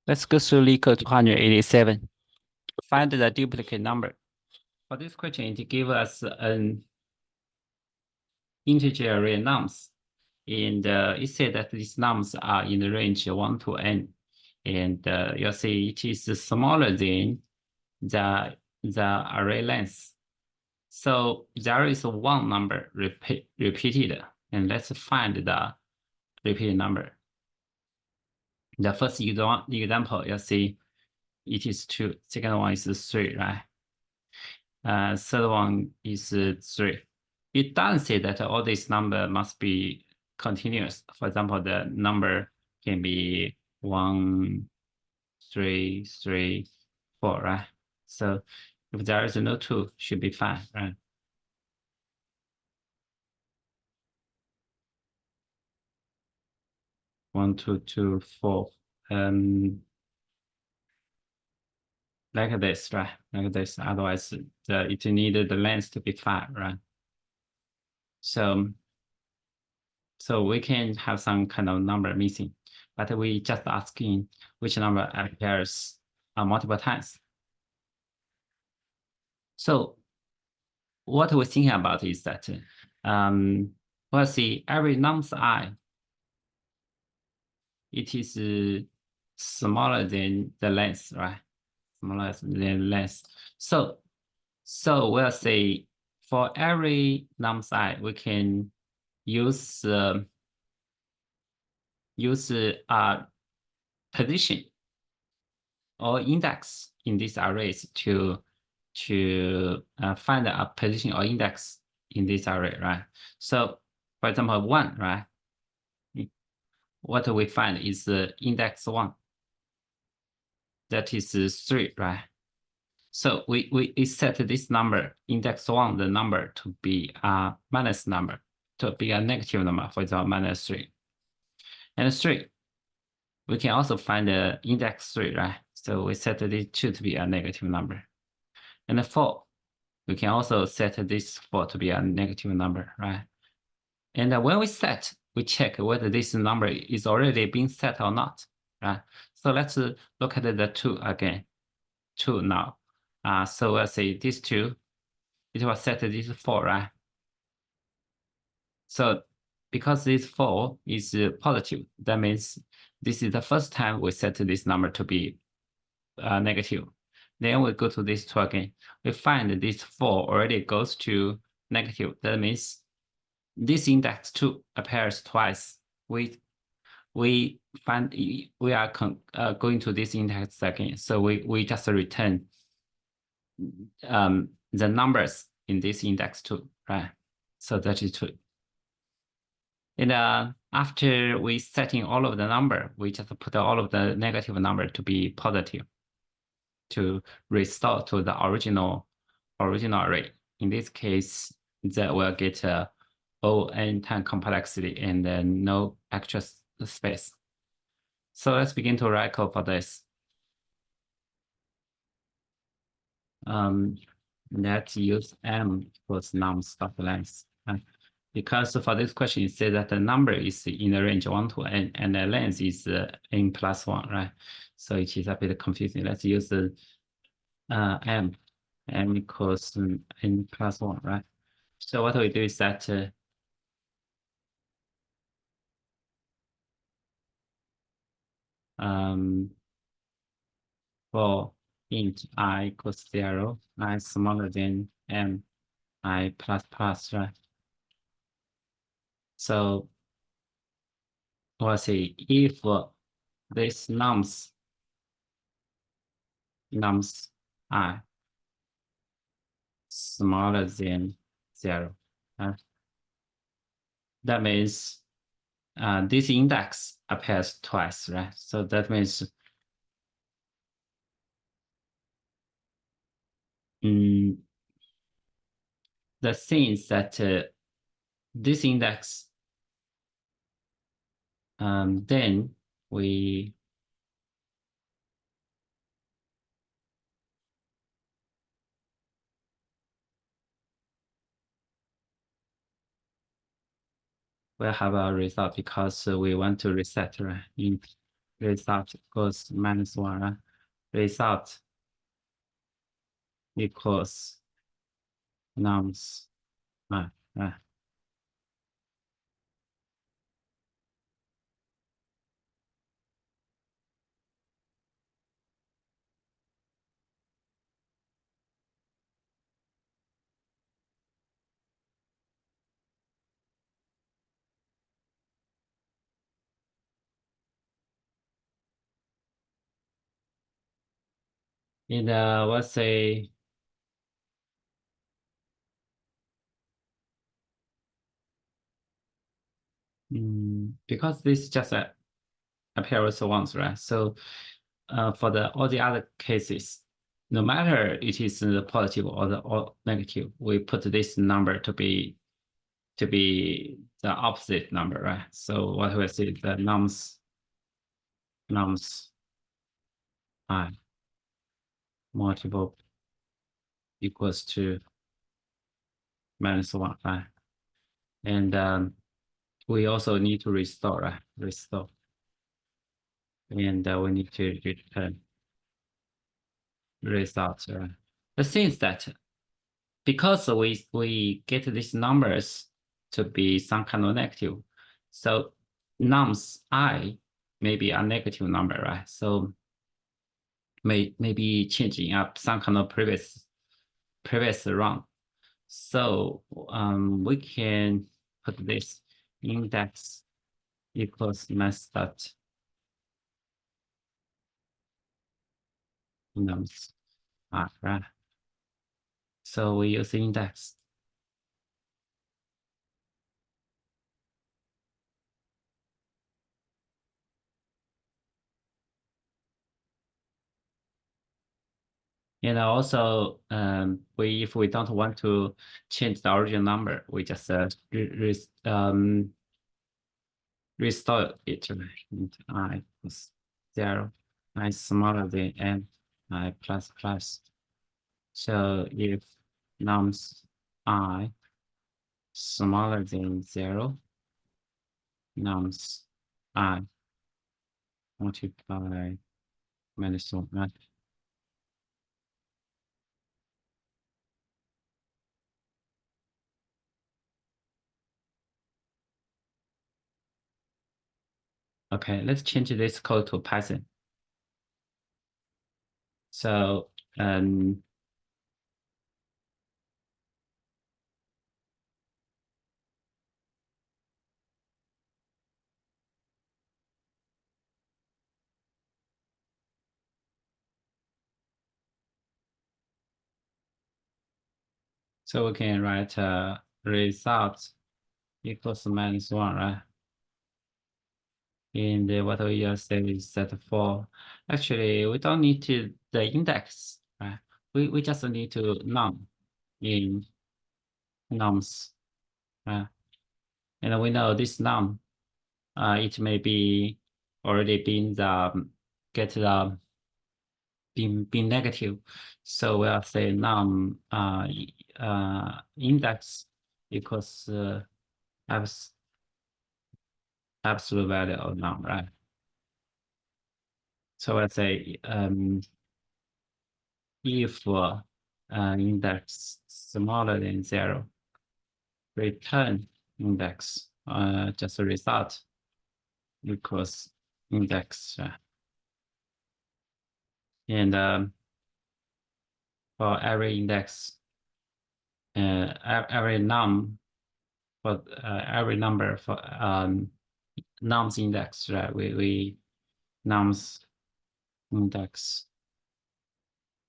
Let's go through LeetCode 287. Find the duplicate number. For this question, it gives us an integer array nums. And it said that these nums are in the range 1 to n. And you'll see it is smaller than the array length. So there is one number repeated. And let's find the repeated number. The first example, you'll see it is 2. Second one is 3, right? Third one is 3. It doesn't say that all these number must be continuous. For example, the number can be 1, 3, 3, 4, right? So if there is no 2, should be fine, right? One, two, two, 4. Like this, right? Like this. Otherwise, it needed the length to be 5, right? So we can have some kind of number missing, but we just asking which number appears multiple times. So what we're thinking about is that we'll see every nums I, it is smaller than the length, right? Smaller than length. So we'll say for every nums I, we can use position or index in these arrays to find a position or index in this array, right? So for example, 1, right? What we find is index 1. That is 3, right? So we set this number, index 1, the number to be a minus number, to be a negative number, for example, minus 3. And 3, we can also find the index 3, right? So we set this 2 to be a negative number. And 4, we can also set this 4 to be a negative number, right? And when we set, we check whether this number is already being set or not, right? So let's look at the 2 again. 2 now. So we'll say this 2, it will set this 4, right? So because this 4 is positive, that means this is the first time we set this number to be negative. Then we go to this 2 again. We find this 4 already goes to negative. That means this index 2 appears twice. We find we are going to this index again. So we just return the numbers in this index 2, right? So that is 2. And after we setting all of the number, we just put all of the negative number to be positive to restore to the original array. In this case, that will get O n time complexity and then no extra space. So let's begin to write code for this. Let's use m equals nums of length. Because for this question, it says that the number is in the range 1 to n, and the length is n plus 1, right? So it is a bit confusing. Let's use the m equals n plus 1, right? So what we do is that for int I equals 0, I smaller than m, I plus plus, right? So we'll see if this nums I smaller than 0, that means this index appears twice, right? So that means the things that this index, then we will have a result because we want to reset, right? result equals -1, right? Result equals nums, right. In the, let's say, because this is just a pair of ones, right? So for all the other cases, no matter it is the positive or negative, we put this number to be the opposite number, right? So what we see, the nums I multiple equals to -1, right? And we also need to restore, right? Restore. And we need to return results, right? The thing is that because we get these numbers to be some kind of negative, so nums I may be a negative number, right? So maybe changing up some kind of previous round. So we can put this index equals method nums I, right? So we use index. And also, if we don't want to change the original number, we just restore it, right? I equals 0, I smaller than n, I plus plus. So if nums I smaller than 0, nums I multiply -1, right? Okay, let's change this code to Python. So we can write result equals -1, right? And what we just say is that for actually we don't need to the index, right? We just need to num in nums, right? And we know this num, it may be already been get the being negative. So we'll say num index equals absolute value of num, right? So let's say if index smaller than 0, return index just a result equals index, and for every index, every num for every number for nums index, right? We nums index,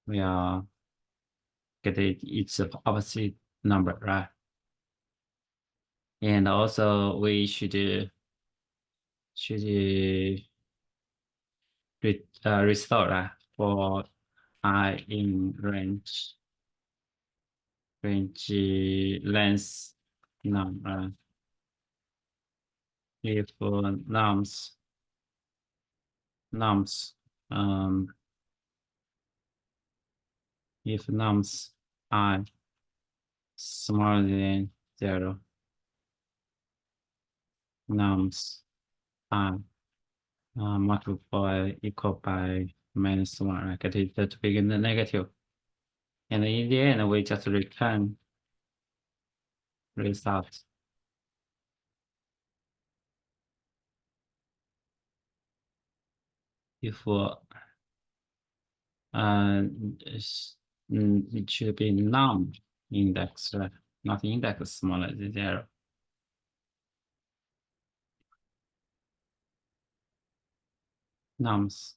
we are get its opposite number, right? And also we should restore, right? For I in range length num, right? If nums if nums I smaller than 0, nums I multiply equal by -1, right? Get it to begin the negative. And in the end, we just return result. If it should be num index, right? Not index smaller than 0. Nums